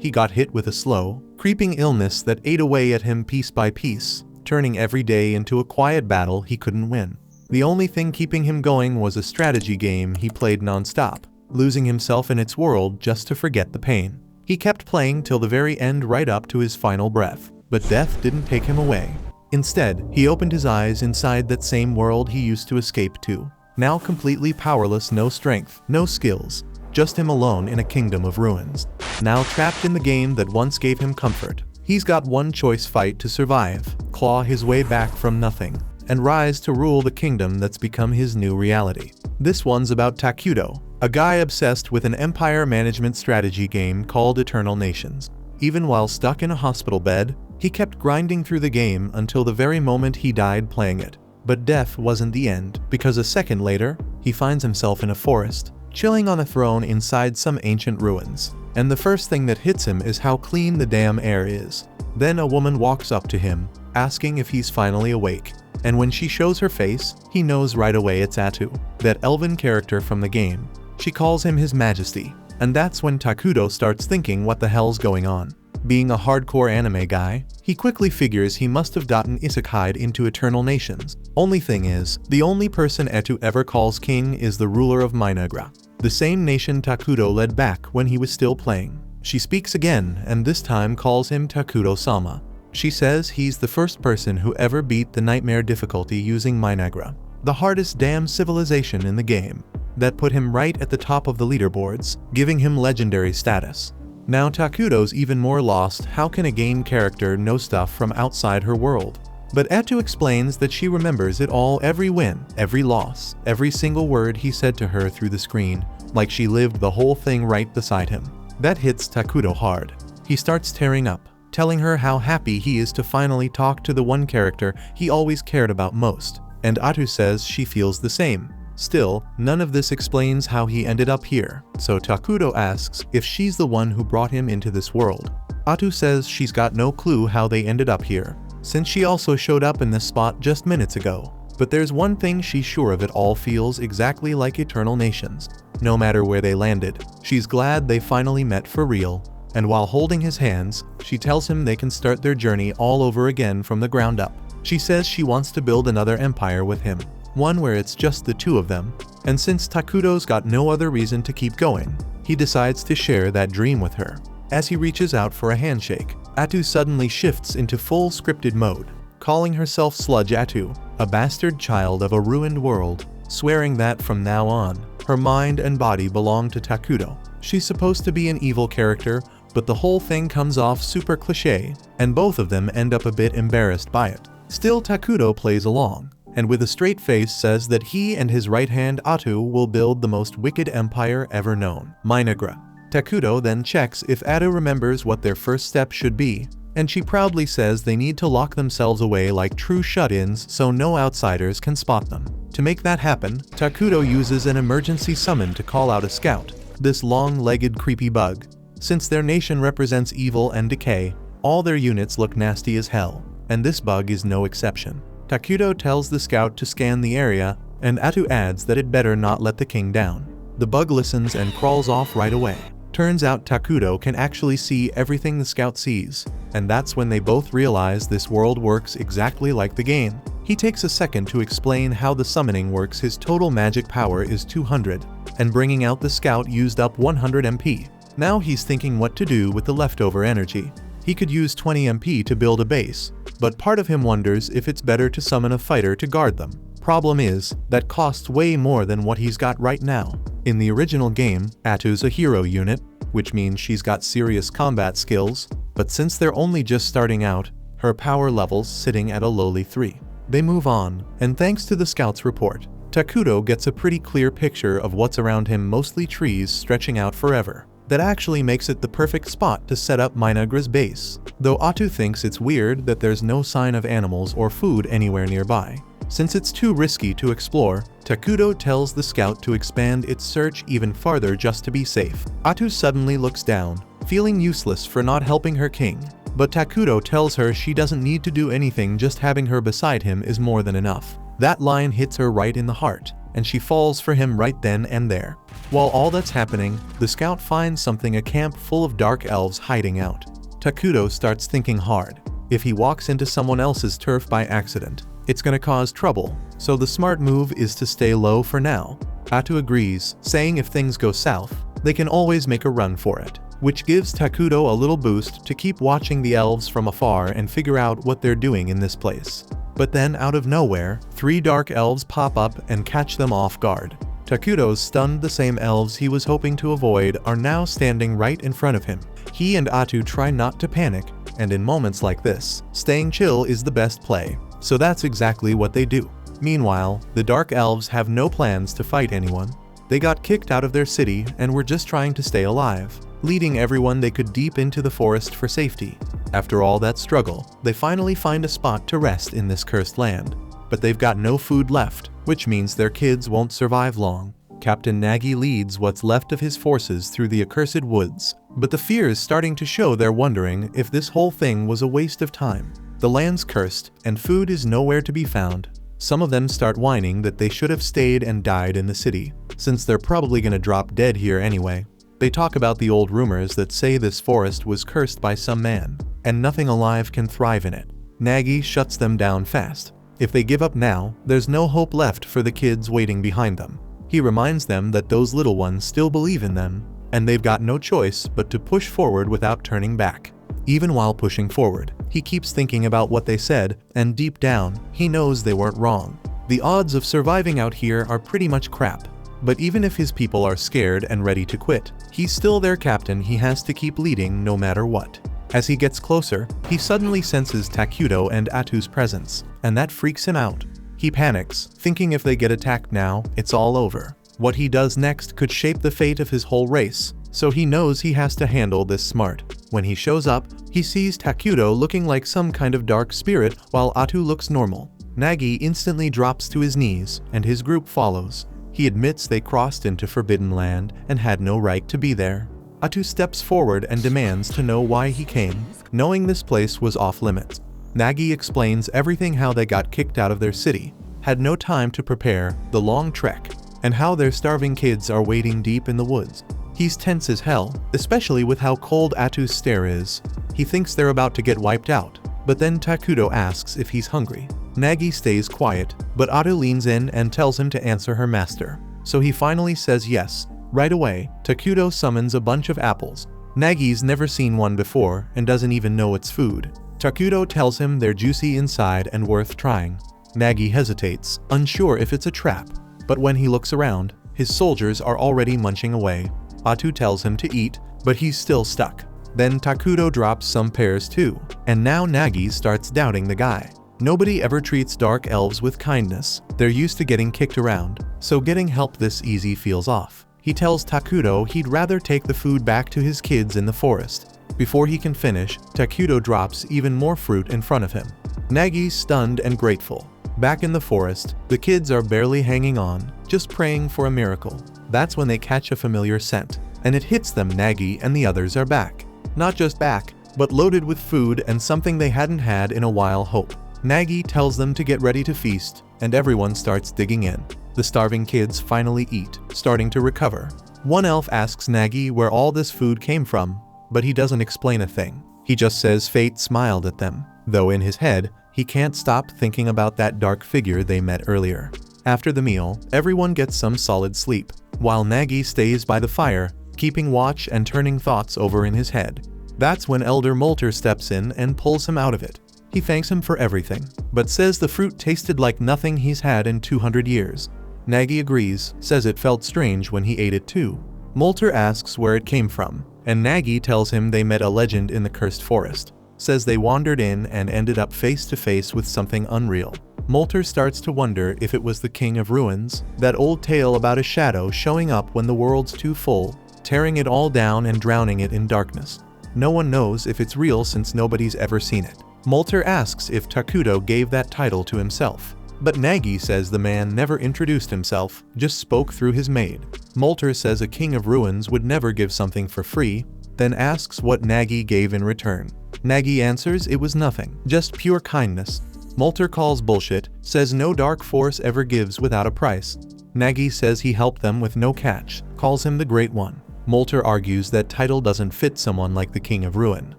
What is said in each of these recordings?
he got hit with a slow, creeping illness that ate away at him piece by piece, turning every day into a quiet battle he couldn't win. The only thing keeping him going was a strategy game he played non-stop, losing himself in its world just to forget the pain. He kept playing till the very end, right up to his final breath, but death didn't take him away. Instead, he opened his eyes inside that same world he used to escape to. Now completely powerless, no strength, no skills, just him alone in a kingdom of ruins. Now trapped in the game that once gave him comfort. He's got one choice: fight to survive, claw his way back from nothing, and rise to rule the kingdom that's become his new reality. This one's about Takuto, a guy obsessed with an empire management strategy game called Eternal Nations. Even while stuck in a hospital bed, he kept grinding through the game until the very moment he died playing it. But death wasn't the end, because a second later, he finds himself in a forest, chilling on a throne inside some ancient ruins. And the first thing that hits him is how clean the damn air is. Then a woman walks up to him, asking if he's finally awake. And when she shows her face, he knows right away it's Atu, that elven character from the game. She calls him His Majesty, and that's when Takuto starts thinking what the hell's going on. Being a hardcore anime guy, he quickly figures he must have gotten isekai'd into Eternal Nations. Only thing is, the only person Atu ever calls king is the ruler of Minagra, the same nation Takuto led back when he was still playing. She speaks again, and this time calls him Takuto-sama. She says he's the first person who ever beat the nightmare difficulty using Minagra, the hardest damn civilization in the game. That put him right at the top of the leaderboards, giving him legendary status. Now Takuto's even more lost. How can a game character know stuff from outside her world? But Atu explains that she remembers it all, every win, every loss, every single word he said to her through the screen, like she lived the whole thing right beside him. That hits Takuto hard. He starts tearing up, telling her how happy he is to finally talk to the one character he always cared about most, and Atu says she feels the same. Still, none of this explains how he ended up here, so Takuto asks if she's the one who brought him into this world. Atu says she's got no clue how they ended up here, since she also showed up in this spot just minutes ago. But there's one thing she's sure of: it all feels exactly like Eternal Nations. No matter where they landed, she's glad they finally met for real. And while holding his hands, she tells him they can start their journey all over again from the ground up. She says she wants to build another empire with him, one where it's just the two of them, and since Takuto's got no other reason to keep going, he decides to share that dream with her. As he reaches out for a handshake, Atu suddenly shifts into full scripted mode, calling herself Sludge Atu, a bastard child of a ruined world, swearing that from now on, her mind and body belong to Takuto. She's supposed to be an evil character, but the whole thing comes off super cliché, and both of them end up a bit embarrassed by it. Still, Takuto plays along, and with a straight face says that he and his right hand Atu will build the most wicked empire ever known, Minagra. Takuto then checks if Atu remembers what their first step should be, and she proudly says they need to lock themselves away like true shut-ins so no outsiders can spot them. To make that happen, Takuto uses an emergency summon to call out a scout, this long-legged creepy bug. Since their nation represents evil and decay, all their units look nasty as hell, and this bug is no exception. Takuto tells the scout to scan the area, and Atu adds that it better not let the king down. The bug listens and crawls off right away. Turns out Takuto can actually see everything the scout sees, and that's when they both realize this world works exactly like the game. He takes a second to explain how the summoning works. His total magic power is 200, and bringing out the scout used up 100 MP. Now he's thinking what to do with the leftover energy. He could use 20 MP to build a base, but part of him wonders if it's better to summon a fighter to guard them. Problem is, that costs way more than what he's got right now. In the original game, Atu's a hero unit, which means she's got serious combat skills, but since they're only just starting out, her power level's sitting at a lowly 3. They move on, and thanks to the scout's report, Takuto gets a pretty clear picture of what's around him, mostly trees stretching out forever. That actually makes it the perfect spot to set up Minagra's base, though Atu thinks it's weird that there's no sign of animals or food anywhere nearby. Since it's too risky to explore, Takuto tells the scout to expand its search even farther just to be safe. Atu suddenly looks down, feeling useless for not helping her king, but Takuto tells her she doesn't need to do anything, just having her beside him is more than enough. That line hits her right in the heart, and she falls for him right then and there. While all that's happening, the scout finds something, a camp full of dark elves hiding out. Takuto starts thinking hard. If he walks into someone else's turf by accident, it's gonna cause trouble, so the smart move is to stay low for now. Atu agrees, saying if things go south, they can always make a run for it, which gives Takuto a little boost to keep watching the elves from afar and figure out what they're doing in this place. But then out of nowhere, 3 dark elves pop up and catch them off guard. Takuto's stunned. The same elves he was hoping to avoid are now standing right in front of him. He and Atu try not to panic, and in moments like this, staying chill is the best play, so that's exactly what they do. Meanwhile, the dark elves have no plans to fight anyone. They got kicked out of their city and were just trying to stay alive, leading everyone they could deep into the forest for safety. After all that struggle, they finally find a spot to rest in this cursed land. But they've got no food left, which means their kids won't survive long. Captain Nagi leads what's left of his forces through the accursed woods, but the fear is starting to show. They're wondering if this whole thing was a waste of time. The land's cursed, and food is nowhere to be found. Some of them start whining that they should have stayed and died in the city, since they're probably gonna drop dead here anyway. They talk about the old rumors that say this forest was cursed by some man, and nothing alive can thrive in it. Nagi shuts them down fast. If they give up now, there's no hope left for the kids waiting behind them. He reminds them that those little ones still believe in them, and they've got no choice but to push forward without turning back. Even while pushing forward, he keeps thinking about what they said, and deep down, he knows they weren't wrong. The odds of surviving out here are pretty much crap. But even if his people are scared and ready to quit, he's still their captain. He has to keep leading no matter what. As he gets closer, he suddenly senses Takuto and Atu's presence, and that freaks him out. He panics, thinking if they get attacked now, it's all over. What he does next could shape the fate of his whole race, so he knows he has to handle this smart. When he shows up, he sees Takuto looking like some kind of dark spirit while Atu looks normal. Nagi instantly drops to his knees, and his group follows. He admits they crossed into forbidden land and had no right to be there. Atu steps forward and demands to know why he came, knowing this place was off limits. Nagi explains everything, how they got kicked out of their city, had no time to prepare, the long trek, and how their starving kids are waiting deep in the woods. He's tense as hell, especially with how cold Atu's stare is. He thinks they're about to get wiped out, but then Takuto asks if he's hungry. Nagi stays quiet, but Atu leans in and tells him to answer her master. So he finally says yes. Right away, Takuto summons a bunch of apples. Nagi's never seen one before and doesn't even know it's food. Takuto tells him they're juicy inside and worth trying. Nagi hesitates, unsure if it's a trap, but when he looks around, his soldiers are already munching away. Atu tells him to eat, but he's still stuck. Then Takuto drops some pears too, and now Nagi starts doubting the guy. Nobody ever treats dark elves with kindness. They're used to getting kicked around, so getting help this easy feels off. He tells Takuto he'd rather take the food back to his kids in the forest. Before he can finish, Takuto drops even more fruit in front of him. Nagi's stunned and grateful. Back in the forest, the kids are barely hanging on, just praying for a miracle. That's when they catch a familiar scent, and it hits them. Nagi and the others are back. Not just back, but loaded with food and something they hadn't had in a while, hope. Nagi tells them to get ready to feast, and everyone starts digging in. The starving kids finally eat, starting to recover. One elf asks Nagi where all this food came from, but he doesn't explain a thing. He just says fate smiled at them, though in his head, he can't stop thinking about that dark figure they met earlier. After the meal, everyone gets some solid sleep, while Nagi stays by the fire, keeping watch and turning thoughts over in his head. That's when Elder Molter steps in and pulls him out of it. He thanks him for everything, but says the fruit tasted like nothing he's had in 200 years. Nagi agrees, says it felt strange when he ate it too. Molter asks where it came from, and Nagi tells him they met a legend in the cursed forest. Says they wandered in and ended up face to face with something unreal. Molter starts to wonder if it was the King of Ruins, that old tale about a shadow showing up when the world's too full, tearing it all down and drowning it in darkness. No one knows if it's real since nobody's ever seen it. Molter asks if Takuto gave that title to himself, but Nagi says the man never introduced himself, just spoke through his maid. Molter says a King of Ruins would never give something for free, then asks what Nagi gave in return. Nagi answers it was nothing, just pure kindness. Molter calls bullshit, says no dark force ever gives without a price. Nagi says he helped them with no catch, calls him the Great One. Molter argues that title doesn't fit someone like the King of Ruin.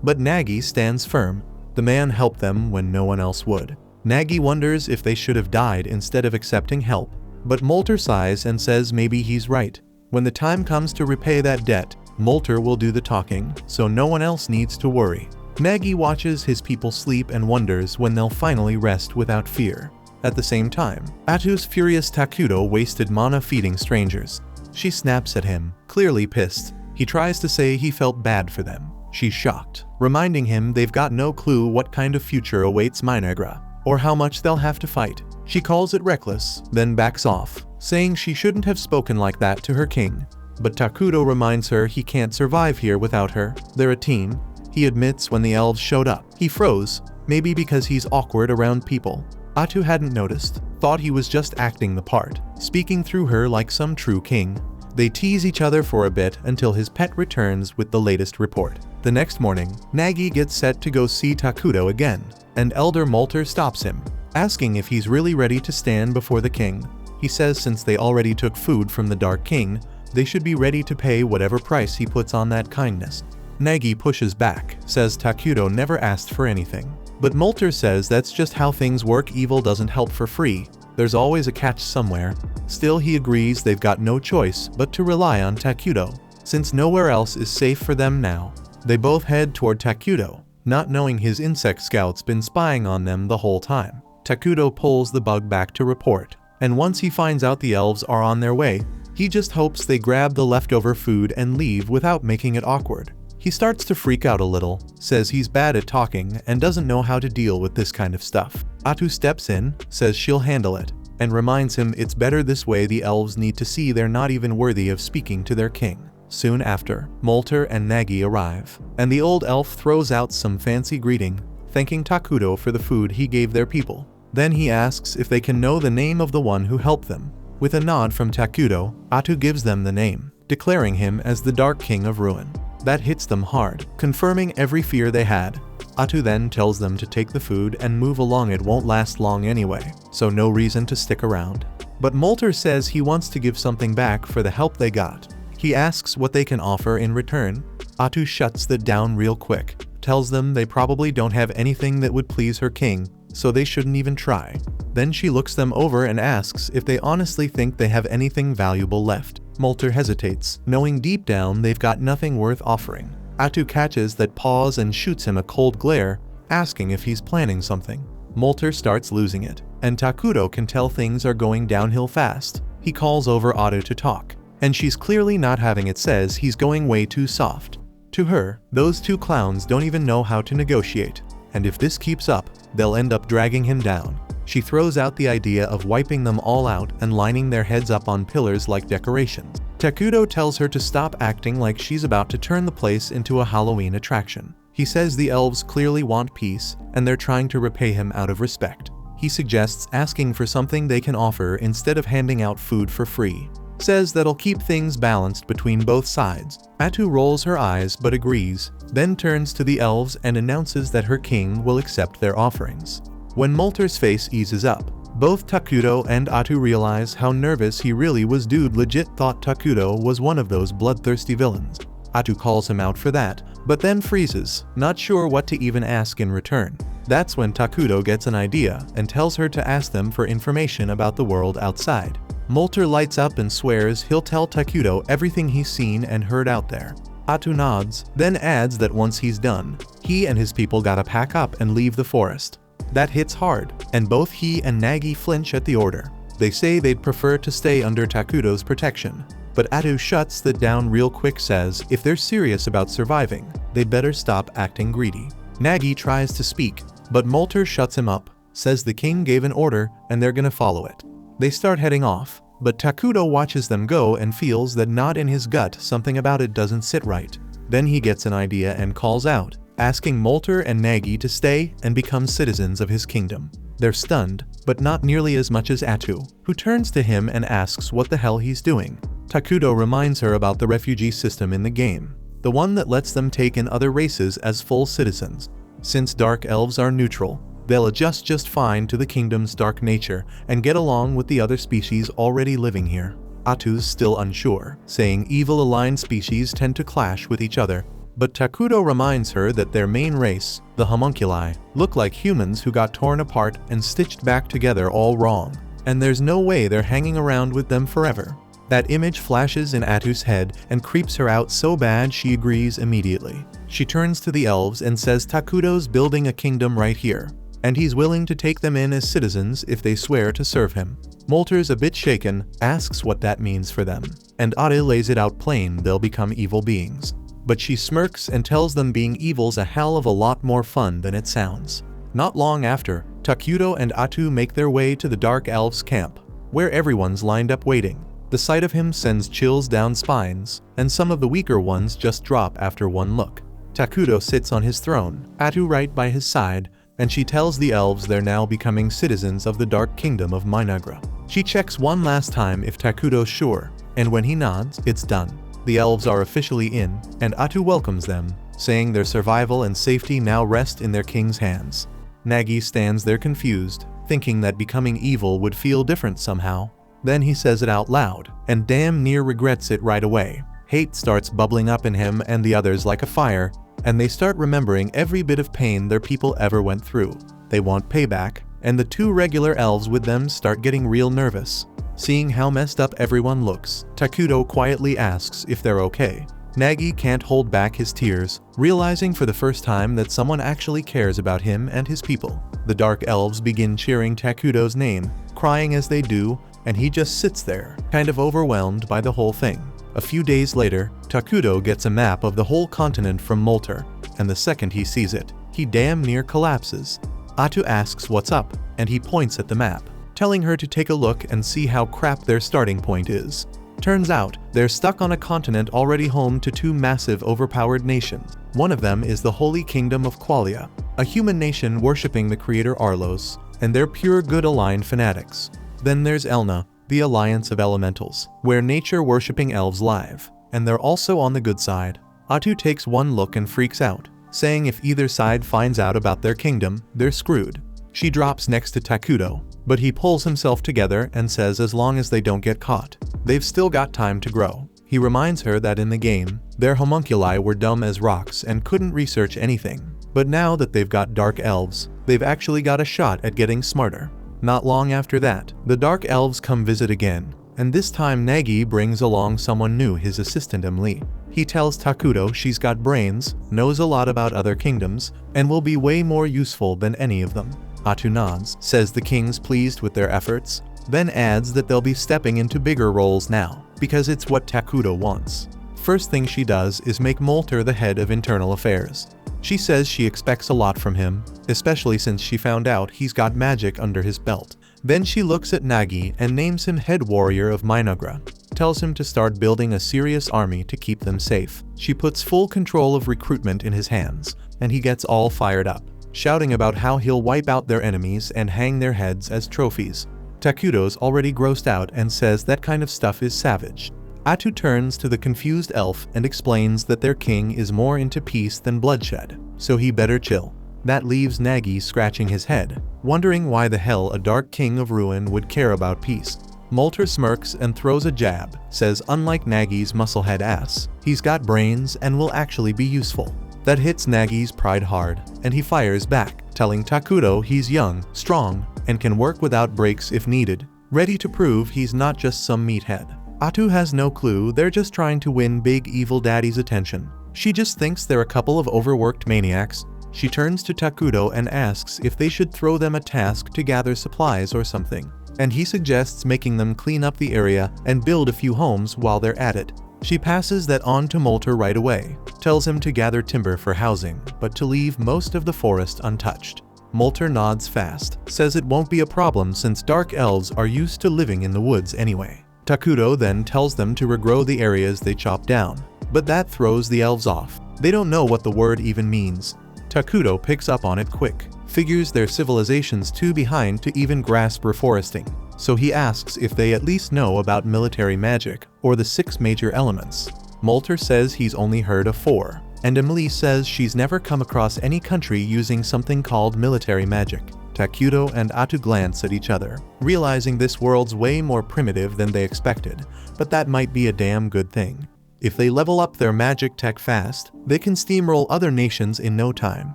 But Nagi stands firm. The man helped them when no one else would. Nagi wonders if they should have died instead of accepting help. But Molter sighs and says maybe he's right. When the time comes to repay that debt, Molter will do the talking, so no one else needs to worry. Nagi watches his people sleep and wonders when they'll finally rest without fear. At the same time, Atu's furious Takuto wasted mana feeding strangers. She snaps at him, clearly pissed. He tries to say he felt bad for them. She's shocked, reminding him they've got no clue what kind of future awaits Minagra, or how much they'll have to fight. She calls it reckless, then backs off, saying she shouldn't have spoken like that to her king. But Takuto reminds her he can't survive here without her. They're a team. He admits when the elves showed up. He froze, maybe because he's awkward around people. Atu hadn't noticed, thought he was just acting the part, speaking through her like some true king. They tease each other for a bit until his pet returns with the latest report. The next morning, Nagi gets set to go see Takuto again, and Elder Molter stops him, asking if he's really ready to stand before the king. He says since they already took food from the Dark King, they should be ready to pay whatever price he puts on that kindness. Nagi pushes back, says Takuto never asked for anything. But Molter says that's just how things work. Evil doesn't help for free. There's always a catch somewhere. Still, he agrees they've got no choice but to rely on Takuto, since nowhere else is safe for them now. They both head toward Takuto, not knowing his insect scout's been spying on them the whole time. Takuto pulls the bug back to report, and once he finds out the elves are on their way, he just hopes they grab the leftover food and leave without making it awkward. He starts to freak out a little, says he's bad at talking and doesn't know how to deal with this kind of stuff. Atu steps in, says she'll handle it, and reminds him it's better this way. The elves need to see they're not even worthy of speaking to their king. Soon after, Molter and Nagi arrive, and the old elf throws out some fancy greeting, thanking Takuto for the food he gave their people. Then he asks if they can know the name of the one who helped them. With a nod from Takuto, Atu gives them the name, declaring him as the Dark King of Ruin. That hits them hard, confirming every fear they had. Atu then tells them to take the food and move along. It won't last long anyway, so no reason to stick around. But Molter says he wants to give something back for the help they got. He asks what they can offer in return. Atu shuts that down real quick, tells them they probably don't have anything that would please her king, so they shouldn't even try. Then she looks them over and asks if they honestly think they have anything valuable left. Molter hesitates, knowing deep down they've got nothing worth offering. Atu catches that pause and shoots him a cold glare, asking if he's planning something. Molter starts losing it, and Takuto can tell things are going downhill fast. He calls over Atu to talk, and she's clearly not having it, says he's going way too soft. To her, those two clowns don't even know how to negotiate, and if this keeps up, they'll end up dragging him down. She throws out the idea of wiping them all out and lining their heads up on pillars like decorations. Takuto tells her to stop acting like she's about to turn the place into a Halloween attraction. He says the elves clearly want peace, and they're trying to repay him out of respect. He suggests asking for something they can offer instead of handing out food for free. Says that'll keep things balanced between both sides. Atu rolls her eyes but agrees, then turns to the elves and announces that her king will accept their offerings. When Molter's face eases up, both Takuto and Atu realize how nervous he really was. Dude legit thought Takuto was one of those bloodthirsty villains. Atu calls him out for that, but then freezes, not sure what to even ask in return. That's when Takuto gets an idea and tells her to ask them for information about the world outside. Molter lights up and swears he'll tell Takuto everything he's seen and heard out there. Atu nods, then adds that once he's done, he and his people gotta pack up and leave the forest. That hits hard, and both he and Nagi flinch at the order. They say they'd prefer to stay under Takuto's protection, but Atu shuts that down real quick, says if they're serious about surviving, they'd better stop acting greedy. Nagi tries to speak, but Molter shuts him up, says the king gave an order and they're gonna follow it. They start heading off, but Takuto watches them go and feels that not in his gut something about it doesn't sit right. Then he gets an idea and calls out, asking Molter and Nagi to stay and become citizens of his kingdom. They're stunned, but not nearly as much as Atu, who turns to him and asks what the hell he's doing. Takuto reminds her about the refugee system in the game, the one that lets them take in other races as full citizens. Since dark elves are neutral, they'll adjust just fine to the kingdom's dark nature and get along with the other species already living here. Atu's still unsure, saying evil-aligned species tend to clash with each other, but Takuto reminds her that their main race, the homunculi, look like humans who got torn apart and stitched back together all wrong, and there's no way they're hanging around with them forever. That image flashes in Atu's head and creeps her out so bad she agrees immediately. She turns to the elves and says Takuto's building a kingdom right here, and he's willing to take them in as citizens if they swear to serve him. Molter's a bit shaken, asks what that means for them, and Atu lays it out plain they'll become evil beings. But she smirks and tells them being evil's a hell of a lot more fun than it sounds. Not long after, Takuto and Atu make their way to the Dark Elves' camp, where everyone's lined up waiting. The sight of him sends chills down spines, and some of the weaker ones just drop after one look. Takuto sits on his throne, Atu right by his side, and she tells the elves they're now becoming citizens of the Dark Kingdom of Minagra. She checks one last time if Takuto's sure, and when he nods, it's done. The elves are officially in, and Atu welcomes them, saying their survival and safety now rest in their king's hands. Nagi stands there confused, thinking that becoming evil would feel different somehow. Then he says it out loud, and damn near regrets it right away. Hate starts bubbling up in him and the others like a fire, and they start remembering every bit of pain their people ever went through. They want payback, and the two regular elves with them start getting real nervous. Seeing how messed up everyone looks, Takuto quietly asks if they're okay. Nagi can't hold back his tears, realizing for the first time that someone actually cares about him and his people. The Dark Elves begin cheering Takuto's name, crying as they do, and he just sits there, kind of overwhelmed by the whole thing. A few days later, Takuto gets a map of the whole continent from Molter, and the second he sees it, he damn near collapses. Atu asks what's up, and he points at the map, telling her to take a look and see how crap their starting point is. Turns out, they're stuck on a continent already home to two massive overpowered nations. One of them is the Holy Kingdom of Qualia, a human nation worshipping the creator Arlos, and they're pure good-aligned fanatics. Then there's Elna, the Alliance of Elementals, where nature-worshipping elves live, and they're also on the good side. Atu takes one look and freaks out, saying if either side finds out about their kingdom, they're screwed. She drops next to Takuto, but he pulls himself together and says as long as they don't get caught, they've still got time to grow. He reminds her that in the game, their homunculi were dumb as rocks and couldn't research anything, but now that they've got Dark Elves, they've actually got a shot at getting smarter. Not long after that, the Dark Elves come visit again, and this time Nagi brings along someone new, his assistant Emily. He tells Takuto she's got brains, knows a lot about other kingdoms, and will be way more useful than any of them. Atu nods, says the king's pleased with their efforts, then adds that they'll be stepping into bigger roles now, because it's what Takuto wants. First thing she does is make Molter the head of internal affairs. She says she expects a lot from him, especially since she found out he's got magic under his belt. Then she looks at Nagi and names him head warrior of Minagra, tells him to start building a serious army to keep them safe. She puts full control of recruitment in his hands, and he gets all fired up, shouting about how he'll wipe out their enemies and hang their heads as trophies. Takuto's already grossed out and says that kind of stuff is savage. Atu turns to the confused elf and explains that their king is more into peace than bloodshed, so he better chill. That leaves Nagi scratching his head, wondering why the hell a Dark King of Ruin would care about peace. Molter smirks and throws a jab, says unlike Nagi's musclehead ass, he's got brains and will actually be useful. That hits Nagi's pride hard, and he fires back, telling Takuto he's young, strong, and can work without breaks if needed, ready to prove he's not just some meathead. Atu has no clue they're just trying to win Big Evil Daddy's attention. She just thinks they're a couple of overworked maniacs. She turns to Takuto and asks if they should throw them a task to gather supplies or something, and he suggests making them clean up the area and build a few homes while they're at it. She passes that on to Molter right away, tells him to gather timber for housing, but to leave most of the forest untouched. Molter nods fast, says it won't be a problem since Dark Elves are used to living in the woods anyway. Takuto then tells them to regrow the areas they chopped down, but that throws the elves off. They don't know what the word even means. Takuto picks up on it quick, figures their civilization's too behind to even grasp reforesting, so he asks if they at least know about military magic or the 6 major elements. Molter says he's only heard of 4, And Emily says she's never come across any country using something called military magic. Takuto and Atu glance at each other, realizing this world's way more primitive than they expected, but that might be a damn good thing. If they level up their magic tech fast, they can steamroll other nations in no time.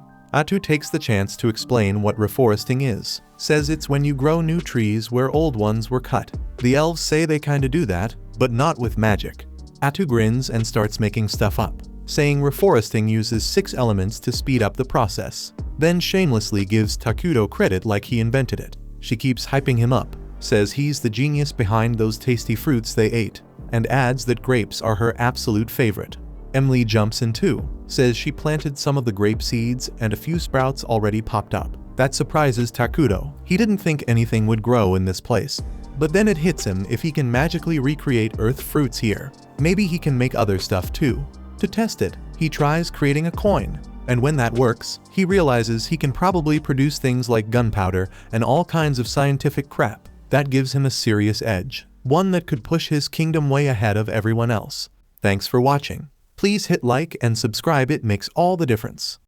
Atu takes the chance to explain what reforesting is, says it's when you grow new trees where old ones were cut. The elves say they kinda do that, but not with magic. Atu grins and starts making stuff up, saying reforesting uses 6 elements to speed up the process, then shamelessly gives Takuto credit like he invented it. She keeps hyping him up, says he's the genius behind those tasty fruits they ate, and adds that grapes are her absolute favorite. Emily jumps in too, says she planted some of the grape seeds and a few sprouts already popped up. That surprises Takuto. He didn't think anything would grow in this place. But then it hits him if he can magically recreate earth fruits here. Maybe he can make other stuff too. To test it, he tries creating a coin. And when that works, he realizes he can probably produce things like gunpowder and all kinds of scientific crap. That gives him a serious edge. One that could push his kingdom way ahead of everyone else. Thanks for watching. Please hit like and subscribe, it makes all the difference.